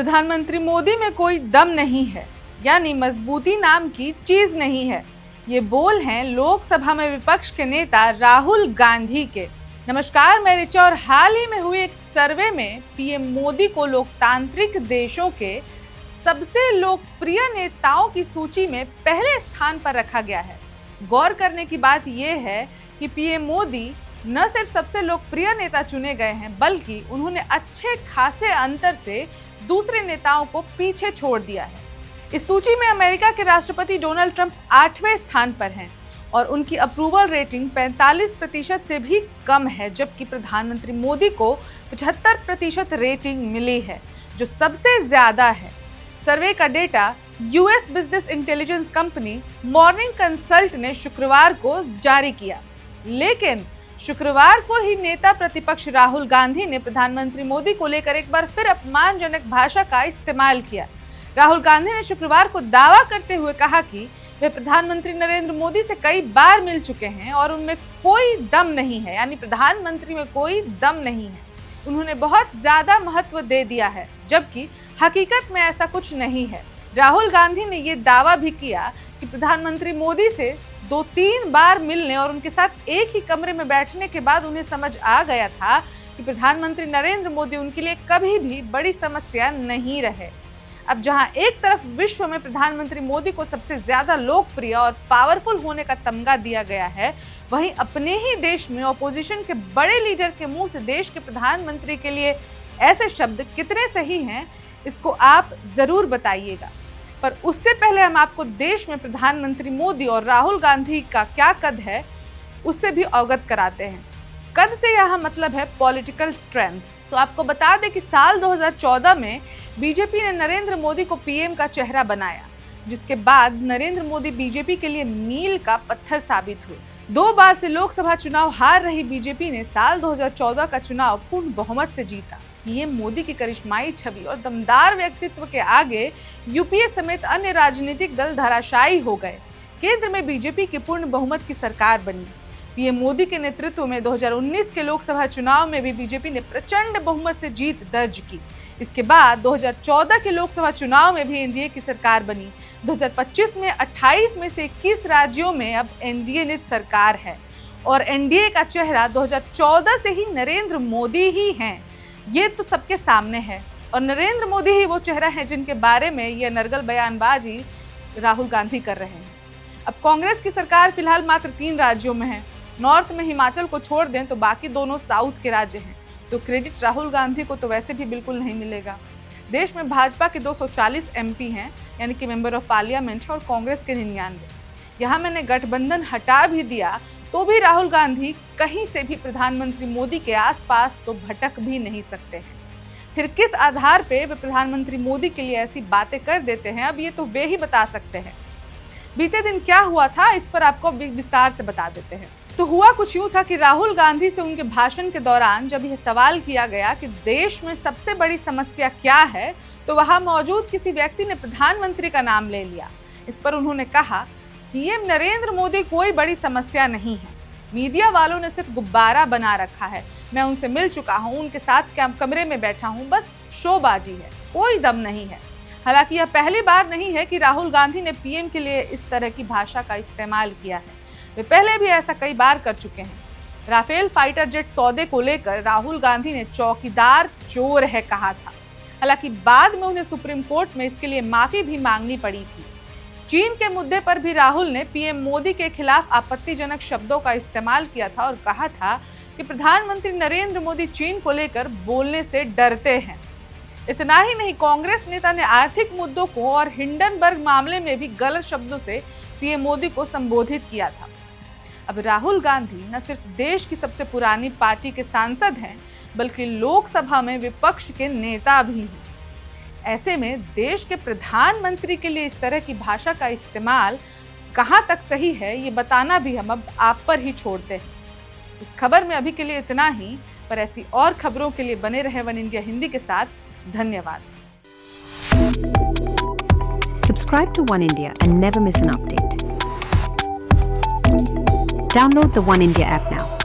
प्रधानमंत्री मोदी में कोई दम नहीं है, यानी मजबूती नाम की चीज नहीं है। ये बोल हैं लोकसभा में विपक्ष के नेता राहुल गांधी के। नमस्कार, मैं रिचा और हाल ही में हुई एक सर्वे में पीएम मोदी को लोकतांत्रिक देशों के सबसे लोकप्रिय नेताओं की सूची में पहले स्थान पर रखा गया है। गौर करने की बात यह है कि पीएम मोदी न सिर्फ सबसे लोकप्रिय नेता चुने गए हैं, बल्कि उन्होंने अच्छे खासे अंतर से दूसरे नेताओं को पीछे छोड़ दिया है। इस सूची में अमेरिका के राष्ट्रपति डोनाल्ड ट्रंप 8वें स्थान पर हैं और उनकी अप्रूवल रेटिंग 45% से भी कम है, जबकि प्रधानमंत्री मोदी को 75% रेटिंग मिली है, जो सबसे ज्यादा है। सर्वे का data US business intelligence company morning consult ने शुक्रवार को जारी किया, लेकिन शुक्रवार को ही नेता प्रतिपक्ष राहुल गांधी ने प्रधानमंत्री मोदी को लेकर एक बार फिर अपमानजनक भाषा का इस्तेमाल किया। राहुल गांधी ने शुक्रवार को दावा करते हुए कहा कि वे प्रधानमंत्री नरेंद्र मोदी से कई बार मिल चुके हैं और उनमें कोई दम नहीं है, यानी प्रधानमंत्री में कोई दम नहीं है। उन्होंने बहुत ज्यादा महत्व दे दिया है, जबकि हकीकत में ऐसा कुछ नहीं है। राहुल गांधी ने ये दावा भी किया कि प्रधानमंत्री मोदी से 2-3 बार मिलने और उनके साथ एक ही कमरे में बैठने के बाद उन्हें समझ आ गया था कि प्रधानमंत्री नरेंद्र मोदी उनके लिए कभी भी बड़ी समस्या नहीं रहे। अब जहां एक तरफ विश्व में प्रधानमंत्री मोदी को सबसे ज्यादा लोकप्रिय और पावरफुल होने का तमगा दिया गया है, वहीं अपने ही देश में ऑपोजिशन के बड़े लीडर के मुंह से देश के प्रधानमंत्री के लिए ऐसे शब्द कितने सही हैं, इसको आप जरूर बताइएगा। पर उससे पहले हम आपको देश में प्रधानमंत्री मोदी और राहुल गांधी का क्या कद है, उससे भी अवगत कराते हैं। कद से यहाँ मतलब है पॉलिटिकल स्ट्रेंथ। तो आपको बता दें कि साल 2014 में बीजेपी ने नरेंद्र मोदी को पीएम का चेहरा बनाया, जिसके बाद नरेंद्र मोदी बीजेपी के लिए मील का पत्थर साबित हुए। 2 बार से लोकसभा चुनाव हार रही बीजेपी ने साल 2014 का चुनाव पूर्ण बहुमत से जीता। पीएम मोदी की करिश्माई छवि और दमदार व्यक्तित्व के आगे यूपीए समेत अन्य राजनीतिक दल धराशायी हो गए। केंद्र में बीजेपी की पूर्ण बहुमत की सरकार बनी। पीएम मोदी के नेतृत्व में 2019 के लोकसभा चुनाव में भी बीजेपी ने प्रचंड बहुमत से जीत दर्ज की। इसके बाद 2014 के लोकसभा चुनाव में भी एनडीए की सरकार बनी। 2025 में 28 में से 21 राज्यों में अब एनडीए नित सरकार है और एनडीए का चेहरा 2014 से ही नरेंद्र मोदी ही हैं। ये तो सबके सामने है और नरेंद्र मोदी ही वो चेहरा है जिनके बारे में ये नरगल बयानबाजी राहुल गांधी कर रहे हैं। अब कांग्रेस की सरकार फिलहाल मात्र 3 राज्यों में है। नॉर्थ में हिमाचल को छोड़ दें तो बाकी दोनों साउथ के राज्य हैं, तो क्रेडिट राहुल गांधी को तो वैसे भी बिल्कुल नहीं मिलेगा। देश में भाजपा के 240 एमपी हैं, यानी कि मेंबर ऑफ पार्लियामेंट, और कांग्रेस के 99। यहाँ मैंने गठबंधन हटा भी दिया तो भी राहुल गांधी कहीं से भी प्रधानमंत्री मोदी के आसपास तो भटक भी नहीं सकते हैं। फिर किस आधार पे वे प्रधानमंत्री मोदी के लिए ऐसी बातें कर देते हैं, अब ये तो वे ही बता सकते हैं। बीते दिन क्या हुआ था, इस पर आपको विस्तार से बता देते हैं। तो हुआ कुछ यूं था कि राहुल गांधी से उनके भाषण के दौरान जब यह सवाल किया गया कि देश में सबसे बड़ी समस्या क्या है, तो वहां मौजूद किसी व्यक्ति ने प्रधानमंत्री का नाम ले लिया। इस पर उन्होंने कहा, पीएम नरेंद्र मोदी कोई बड़ी समस्या नहीं है, मीडिया वालों ने सिर्फ गुब्बारा बना रखा है। मैं उनसे मिल चुका हूं, उनके साथ कमरे में बैठा हूं, बस शोबाजी है, कोई दम नहीं है। हालांकि यह पहली बार नहीं है कि राहुल गांधी ने पीएम के लिए इस तरह की भाषा का इस्तेमाल किया है। वे पहले भी ऐसा कई बार कर चुके हैं। राफेल फाइटर जेट सौदे को लेकर राहुल गांधी ने चौकीदार चोर है कहा था। हालांकि बाद में उन्हें सुप्रीम कोर्ट में इसके लिए माफी भी मांगनी पड़ी थी। चीन के मुद्दे पर भी राहुल ने पीएम मोदी के खिलाफ आपत्तिजनक शब्दों का इस्तेमाल किया था और कहा था कि प्रधानमंत्री नरेंद्र मोदी चीन को लेकर बोलने से डरते हैं। इतना ही नहीं, कांग्रेस नेता ने आर्थिक मुद्दों को और हिंडनबर्ग मामले में भी गलत शब्दों से पीएम मोदी को संबोधित किया था। अब राहुल गांधी न सिर्फ देश की सबसे पुरानी पार्टी के सांसद हैं, बल्कि लोकसभा में विपक्ष के नेता भी हैं। ऐसे में देश के प्रधानमंत्री के लिए इस तरह की भाषा का इस्तेमाल कहां तक सही है, ये बताना भी हम अब आप पर ही छोड़ते हैं। इस खबर में अभी के लिए इतना ही, पर ऐसी और खबरों के लिए बने रहे वन इंडिया हिंदी के साथ। धन्यवाद। Subscribe to One India and never miss an update. Download the One India app now.